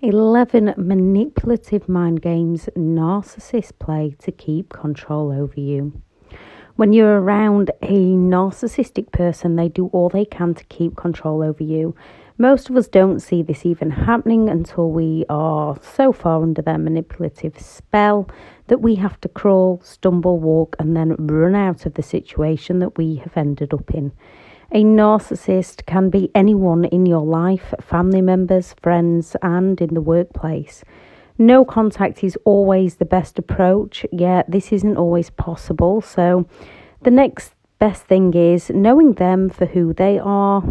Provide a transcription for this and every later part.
11 manipulative mind games narcissists play to keep control over you. When you're around a narcissistic person, they do all they can to keep control over you. Most of us don't see this even happening until we are so far under their manipulative spell that we have to crawl, stumble, walk, and then run out of the situation that we have ended up in. A narcissist can be anyone in your life, family members, friends, and in the workplace. No contact is always the best approach, yet this isn't always possible. So the next best thing is knowing them for who they are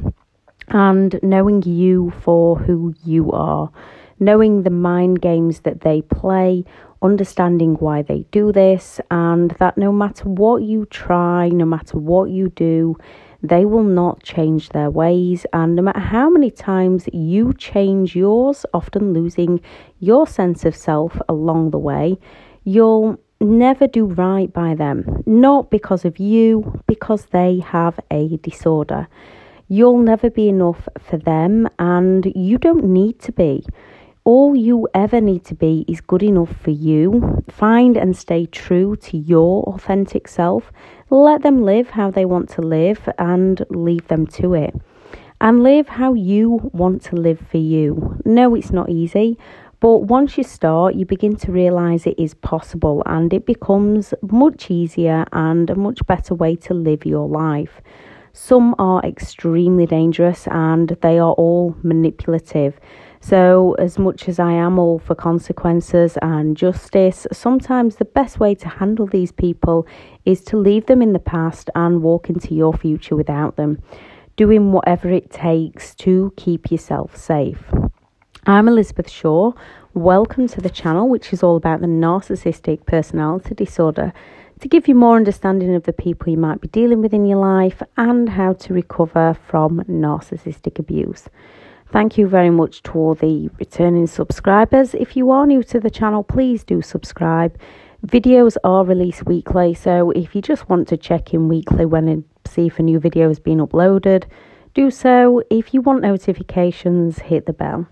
and knowing you for who you are. Knowing the mind games that they play, understanding why they do this, and that no matter what you try, no matter what you do, they will not change their ways, and no matter how many times you change yours, often losing your sense of self along the way, you'll never do right by them. Not because of you, because they have a disorder. You'll never be enough for them, and you don't need to be. All you ever need to be is good enough for you. Find and stay true to your authentic self. Let them live how they want to live and leave them to it. And live how you want to live for you. No, it's not easy, but once you start, you begin to realise it is possible, and it becomes much easier and a much better way to live your life. Some are extremely dangerous and they are all manipulative. So as much as I am all for consequences and justice, sometimes the best way to handle these people is to leave them in the past and walk into your future without them, doing whatever it takes to keep yourself safe. I'm Elizabeth Shaw. Welcome to the channel, which is all about the narcissistic personality disorder, to give you more understanding of the people you might be dealing with in your life and how to recover from narcissistic abuse. Thank you very much to all the returning subscribers. If you are new to the channel, please do subscribe. Videos are released weekly, so if you just want to check in weekly when and see if a new video has been uploaded, do so. If you want notifications, hit the bell.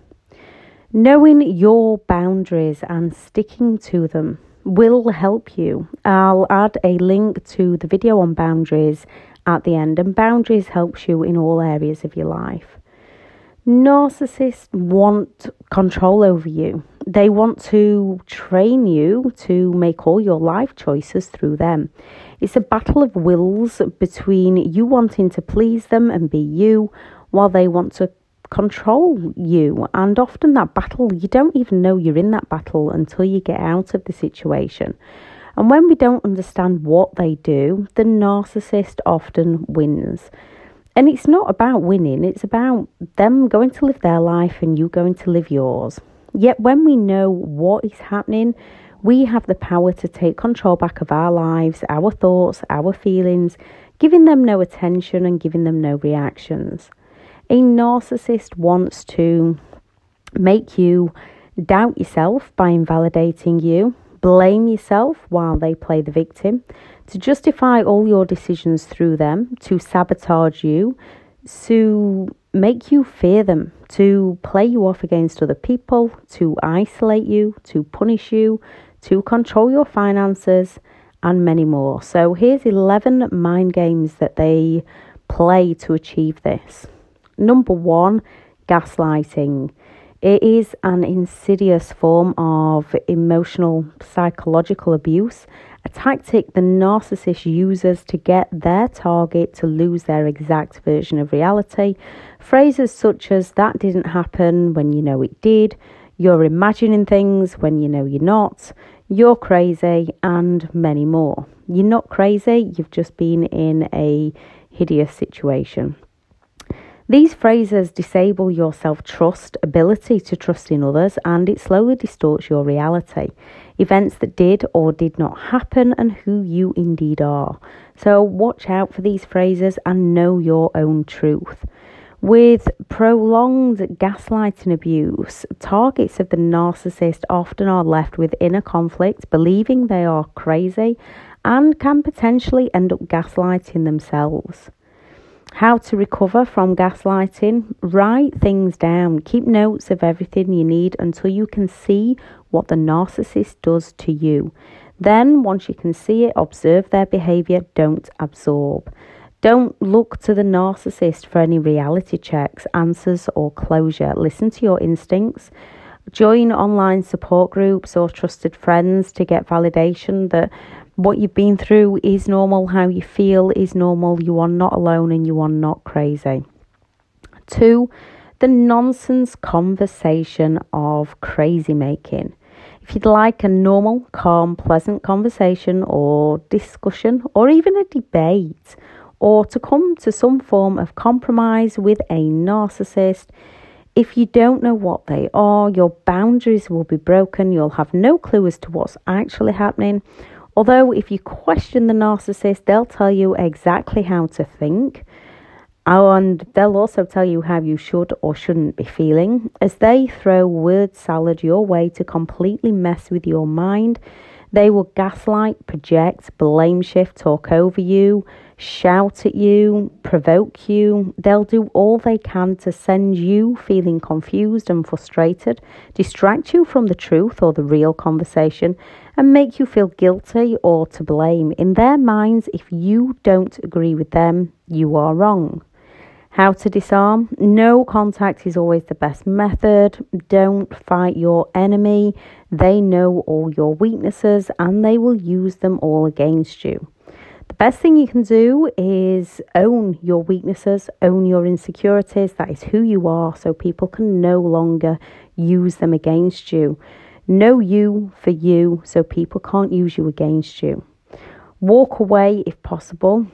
Knowing your boundaries and sticking to them will help you. I'll add a link to the video on boundaries at the end, and boundaries helps you in all areas of your life. Narcissists want control over you. They want to train you to make all your life choices through them. It's a battle of wills between you wanting to please them and be you, while they want to control you. And often that battle, you don't even know you're in that battle until you get out of the situation. And when we don't understand what they do, the narcissist often wins. And it's not about winning, it's about them going to live their life and you going to live yours. Yet when we know what is happening, we have the power to take control back of our lives, our thoughts, our feelings, giving them no attention and giving them no reactions. A narcissist wants to make you doubt yourself by invalidating you, blame yourself while they play the victim, to justify all your decisions through them, to sabotage you, to make you fear them, to play you off against other people, to isolate you, to punish you, to control your finances, and many more. So here's 11 mind games that they play to achieve this. Number 1, gaslighting. It is an insidious form of emotional psychological abuse, a tactic the narcissist uses to get their target to lose their exact version of reality. Phrases such as "that didn't happen" when you know it did, "you're imagining things when you know you're not," "you're crazy," and many more. You're not crazy, you've just been in a hideous situation. These phrases disable your self-trust, ability to trust in others, and it slowly distorts your reality, events that did or did not happen, and who you indeed are. So watch out for these phrases and know your own truth. With prolonged gaslighting abuse, targets of the narcissist often are left with inner conflict, believing they are crazy, and can potentially end up gaslighting themselves. How to recover from gaslighting. Write things down. Keep notes of everything you need until you can see what the narcissist does to you. Then, once you can see it, observe their behaviour. Don't absorb. Don't look to the narcissist for any reality checks, answers or closure. Listen to your instincts. Join online support groups or trusted friends to get validation that what you've been through is normal, how you feel is normal, you are not alone and you are not crazy. 2, the nonsense conversation of crazy making. If you'd like a normal, calm, pleasant conversation or discussion or even a debate, or to come to some form of compromise with a narcissist, if you don't know what they are, your boundaries will be broken, you'll have no clue as to what's actually happening. Although if you question the narcissist, they'll tell you exactly how to think, and they'll also tell you how you should or shouldn't be feeling, as they throw word salad your way to completely mess with your mind. They will gaslight, project, blame shift, talk over you, shout at you, provoke you. They'll do all they can to send you feeling confused and frustrated, distract you from the truth or the real conversation, and make you feel guilty or to blame. In their minds, if you don't agree with them, you are wrong. How to disarm. No contact is always the best method. Don't fight your enemy. They know all your weaknesses and they will use them all against you. The best thing you can do is own your weaknesses, own your insecurities. That is who you are, so people can no longer use them against you. Know you for you, so people can't use you against you. Walk away if possible.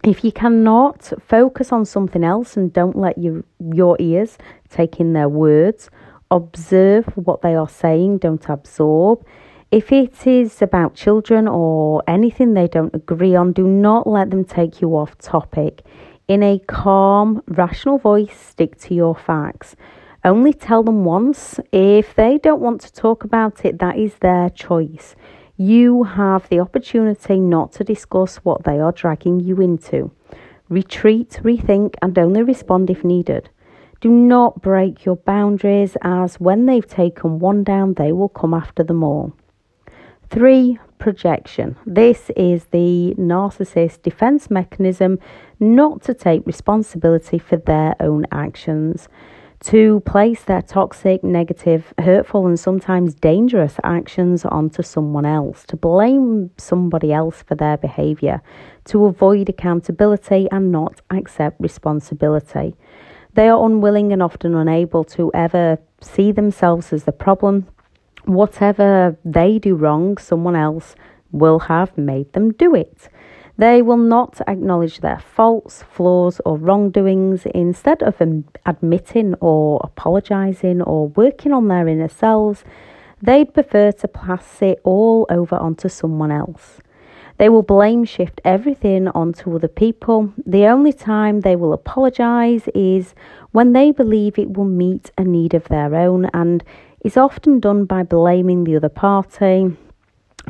If you cannot, focus on something else and don't let your ears take in their words. Observe what they are saying, don't absorb. If it is about children or anything they don't agree on, do not let them take you off topic. In a calm, rational voice, stick to your facts. Only tell them once. If they don't want to talk about it, that is their choice. You have the opportunity not to discuss what they are dragging you into. Retreat, rethink, and only respond if needed. Do not break your boundaries, as when they've taken one down, they will come after them all. 3, projection. This is the narcissist defense mechanism not to take responsibility for their own actions, to place their toxic, negative, hurtful and sometimes dangerous actions onto someone else, to blame somebody else for their behaviour, to avoid accountability and not accept responsibility. They are unwilling and often unable to ever see themselves as the problem. Whatever they do wrong, someone else will have made them do it. They will not acknowledge their faults, flaws or wrongdoings. Instead of admitting or apologising or working on their inner selves, they'd prefer to pass it all over onto someone else. They will blame shift everything onto other people. The only time they will apologise is when they believe it will meet a need of their own, and is often done by blaming the other party.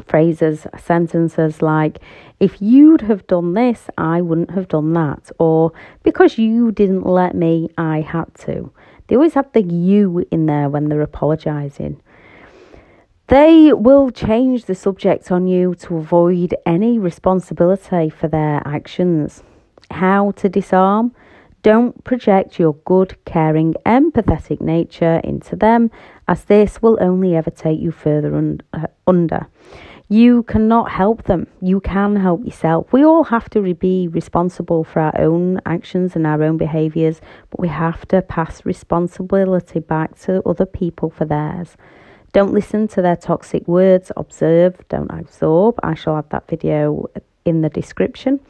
Phrases, sentences like, if you'd have done this, I wouldn't have done that, or because you didn't let me, I had to. They always have the you in there when they're apologising. They will change the subject on you to avoid any responsibility for their actions. How to disarm? Don't project your good, caring, empathetic nature into them, as this will only ever take you further under. You cannot help them. You can help yourself. We all have to be responsible for our own actions and our own behaviours, but we have to pass responsibility back to other people for theirs. Don't listen to their toxic words. Observe, don't absorb. I shall add that video in the description.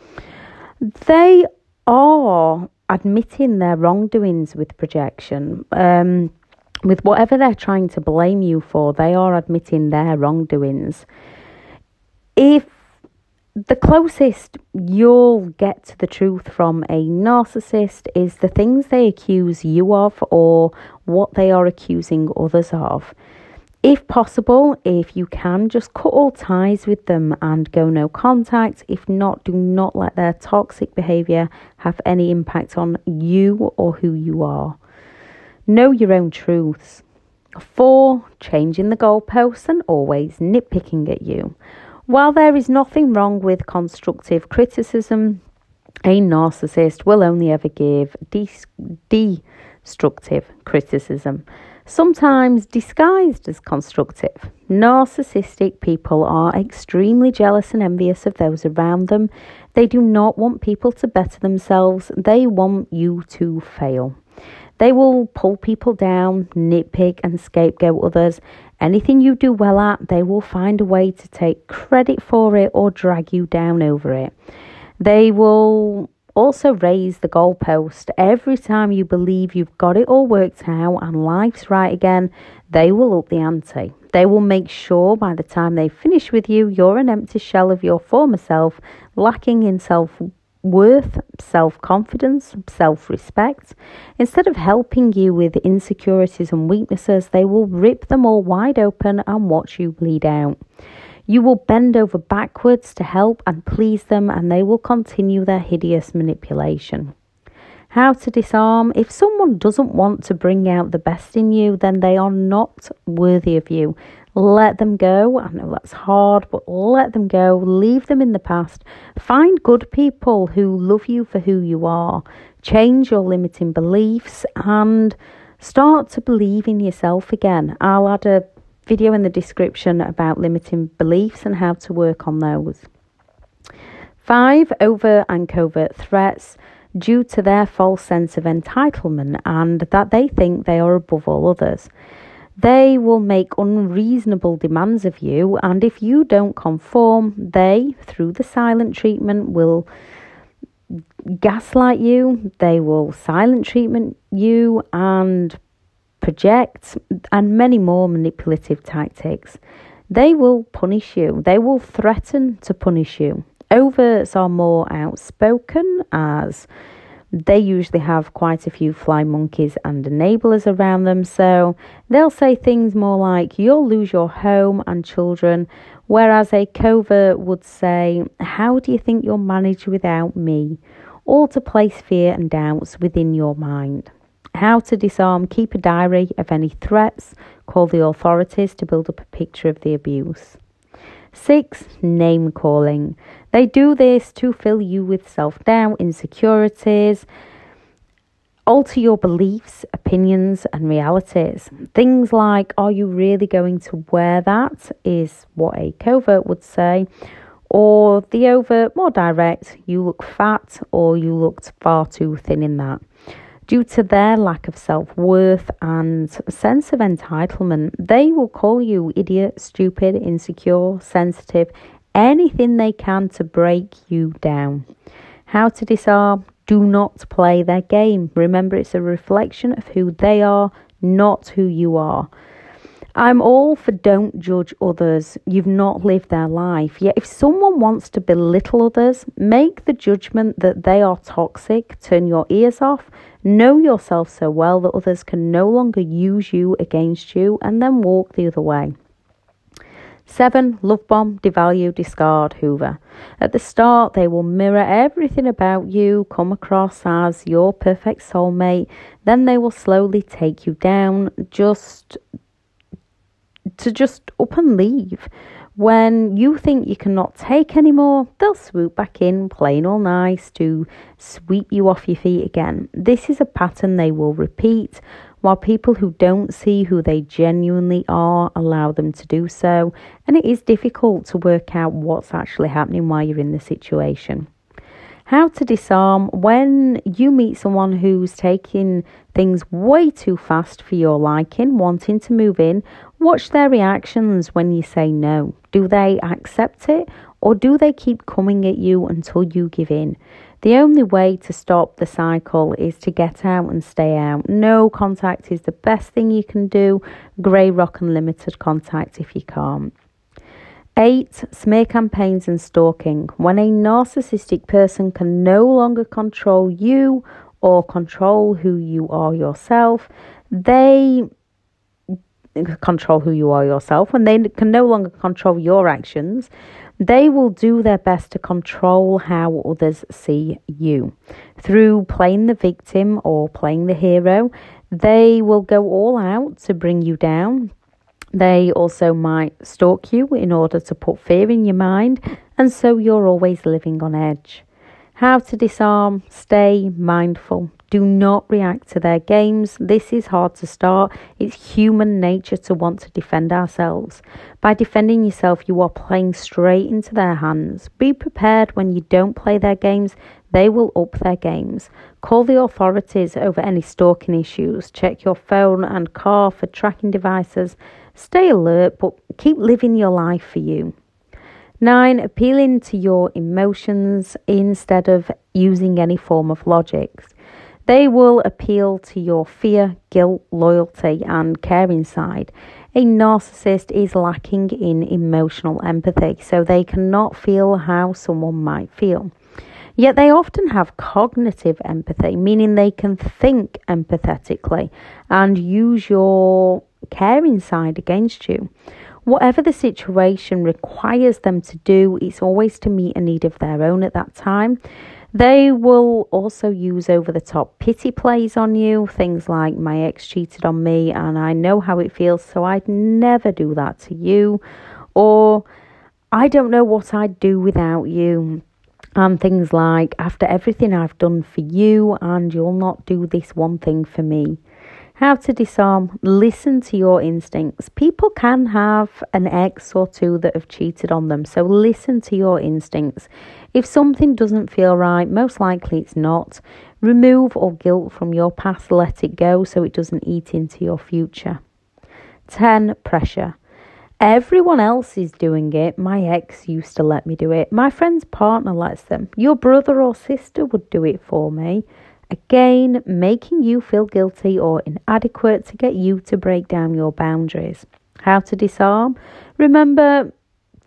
They are admitting their wrongdoings with projection. With whatever they're trying to blame you for, they are admitting their wrongdoings. If the closest you'll get to the truth from a narcissist is the things they accuse you of or what they are accusing others of. If possible, if you can, just cut all ties with them and go no contact. If not, do not let their toxic behaviour have any impact on you or who you are. Know your own truths. 4, changing the goalposts and always nitpicking at you. While there is nothing wrong with constructive criticism, a narcissist will only ever give destructive criticism, sometimes disguised as constructive. Narcissistic people are extremely jealous and envious of those around them. They do not want people to better themselves. They want you to fail. They will pull people down, nitpick and scapegoat others. Anything you do well at, they will find a way to take credit for it or drag you down over it. They will also raise the goalpost. Every time you believe you've got it all worked out and life's right again, they will up the ante. They will make sure by the time they finish with you, you're an empty shell of your former self, lacking in self-worth, self-confidence, self-respect. Instead of helping you with insecurities and weaknesses, they will rip them all wide open and watch you bleed out. You will bend over backwards to help and please them, and they will continue their hideous manipulation. How to disarm? If someone doesn't want to bring out the best in you, then they are not worthy of you. Let them go. I know that's hard, but let them go. Leave them in the past. Find good people who love you for who you are. Change your limiting beliefs and start to believe in yourself again. I'll add a video in the description about limiting beliefs and how to work on those. 5, overt and covert threats due to their false sense of entitlement and that they think they are above all others. They will make unreasonable demands of you, and if you don't conform, they, through the silent treatment, will gaslight you, they will silent treatment you and project, and many more manipulative tactics. They will punish you. They will threaten to punish you. Overts are more outspoken, as they usually have quite a few fly monkeys and enablers around them, so they'll say things more like, you'll lose your home and children, whereas a covert would say, how do you think you'll manage without me? Or to place fear and doubts within your mind. How to disarm? Keep a diary of any threats. Call the authorities to build up a picture of the abuse. 6, name calling. They do this to fill you with self-doubt, insecurities, alter your beliefs, opinions and realities. Things like, are you really going to wear that? Is what a covert would say. Or the overt, more direct, you look fat or you looked far too thin in that. Due to their lack of self-worth and sense of entitlement, they will call you idiot, stupid, insecure, sensitive, anything they can to break you down. How to disarm? Do not play their game. Remember, it's a reflection of who they are, not who you are. I'm all for don't judge others. You've not lived their life. Yet if someone wants to belittle others, make the judgment that they are toxic, turn your ears off, know yourself so well that others can no longer use you against you, and then walk the other way. 7, love bomb, devalue, discard, hoover. At the start, they will mirror everything about you, come across as your perfect soulmate. Then they will slowly take you down, just up and leave. When you think you cannot take anymore, they'll swoop back in, playing all nice to sweep you off your feet again. This is a pattern they will repeat, while people who don't see who they genuinely are allow them to do so, and it is difficult to work out what's actually happening while you're in the situation. How to disarm? When you meet someone who's taking things way too fast for your liking, wanting to move in, watch their reactions when you say no. Do they accept it, or do they keep coming at you until you give in? The only way to stop the cycle is to get out and stay out. No contact is the best thing you can do. Grey rock and limited contact if you can't. 8, smear campaigns and stalking. When a narcissistic person can no longer control you or control who you are yourself, they control who you are yourself, when they can no longer control your actions, they will do their best to control how others see you. Through playing the victim or playing the hero, they will go all out to bring you down. They also might stalk you in order to put fear in your mind, and so you're always living on edge. How to disarm? Stay mindful. Do not react to their games. This is hard to start. It's human nature to want to defend ourselves. By defending yourself, you are playing straight into their hands. Be prepared when you don't play their games. They will up their games. Call the authorities over any stalking issues. Check your phone and car for tracking devices. Stay alert, but keep living your life for you. 9. Appealing to your emotions instead of using any form of logic. They will appeal to your fear, guilt, loyalty, and caring side. A narcissist is lacking in emotional empathy, so they cannot feel how someone might feel. Yet they often have cognitive empathy, meaning they can think empathetically and use your caring side against you. Whatever the situation requires them to do, it's always to meet a need of their own at that time. They will also use over-the-top pity plays on you, things like, my ex cheated on me and I know how it feels, so I'd never do that to you, or I don't know what I'd do without you, and things like, after everything I've done for you and you'll not do this one thing for me. How to disarm? Listen to your instincts. People can have an ex or two that have cheated on them, so listen to your instincts. If something doesn't feel right, most likely it's not. Remove all guilt from your past, let it go so it doesn't eat into your future. 10. Pressure. Everyone else is doing it. My ex used to let me do it. My friend's partner lets them. Your brother or sister would do it for me. Again, making you feel guilty or inadequate to get you to break down your boundaries. How to disarm? Remember,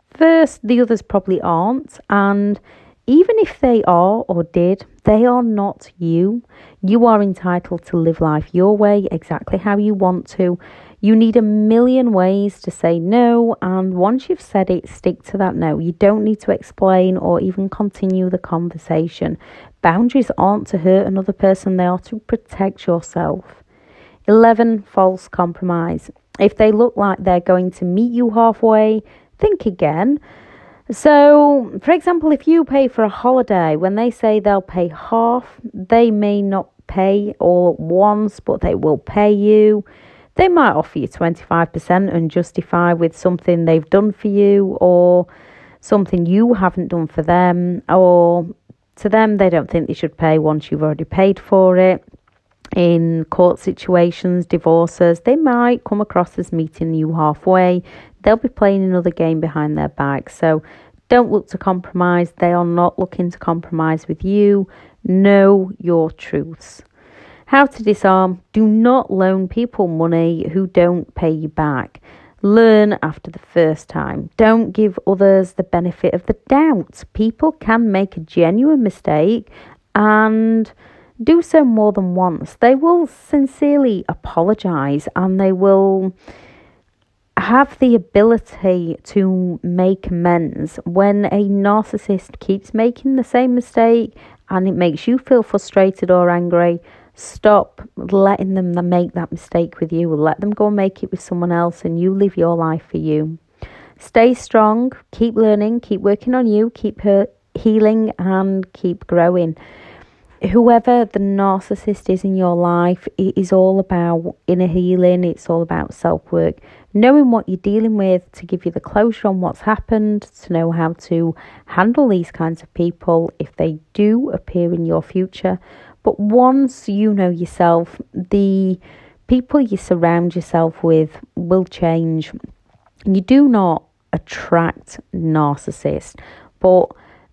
first, the others probably aren't, and even if they are or did, they are not you. You are entitled to live life your way, exactly how you want to. You need a million ways to say no, and once you've said it, stick to that no. You don't need to explain or even continue the conversation. Boundaries aren't to hurt another person, they are to protect yourself. 11. False compromise. If they look like they're going to meet you halfway, think again. So, for example, if you pay for a holiday, when they say they'll pay half, they may not pay all at once, but they will pay you. They might offer you 25% and justify with something they've done for you or something you haven't done for them, or to them they don't think they should pay once you've already paid for it. In court situations, divorces, they might come across as meeting you halfway. They'll be playing another game behind their back. So don't look to compromise. They are not looking to compromise with you. Know your truths. How to disarm? Do not loan people money who don't pay you back. Learn after the first time. Don't give others the benefit of the doubt. People can make a genuine mistake and do so more than once. They will sincerely apologise and they will have the ability to make amends. When a narcissist keeps making the same mistake and it makes you feel frustrated or angry, stop letting them make that mistake with you. Let them go and make it with someone else and you live your life for you. Stay strong, keep learning, keep working on you, keep healing and keep growing. Whoever the narcissist is in your life, it is all about inner healing. It's all about self-work. Knowing what you're dealing with to give you the closure on what's happened, to know how to handle these kinds of people if they do appear in your future. But once you know yourself, the people you surround yourself with will change. You do not attract narcissists, but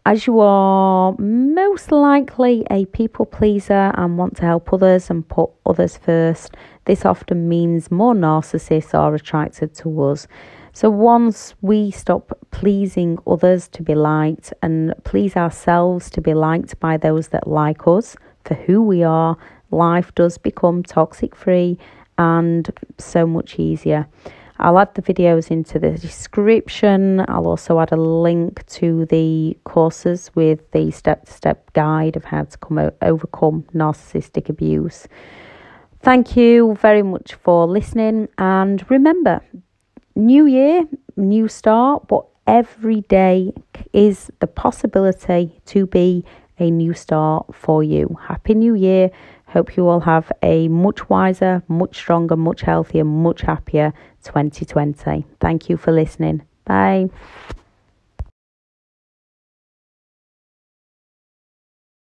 as you are most likely a people pleaser and want to help others and put others first, this often means more narcissists are attracted to us. So once we stop pleasing others to be liked and please ourselves to be liked by those that like us for who we are, life does become toxic free and so much easier. I'll add the videos into the description. I'll also add a link to the courses with the step-to-step guide of how to overcome narcissistic abuse. Thank you very much for listening, and remember, new year, new start, but every day is the possibility to be a new start for you. Happy New Year. Hope you all have a much wiser, much stronger, much healthier, much happier 2020. Thank you for listening. Bye.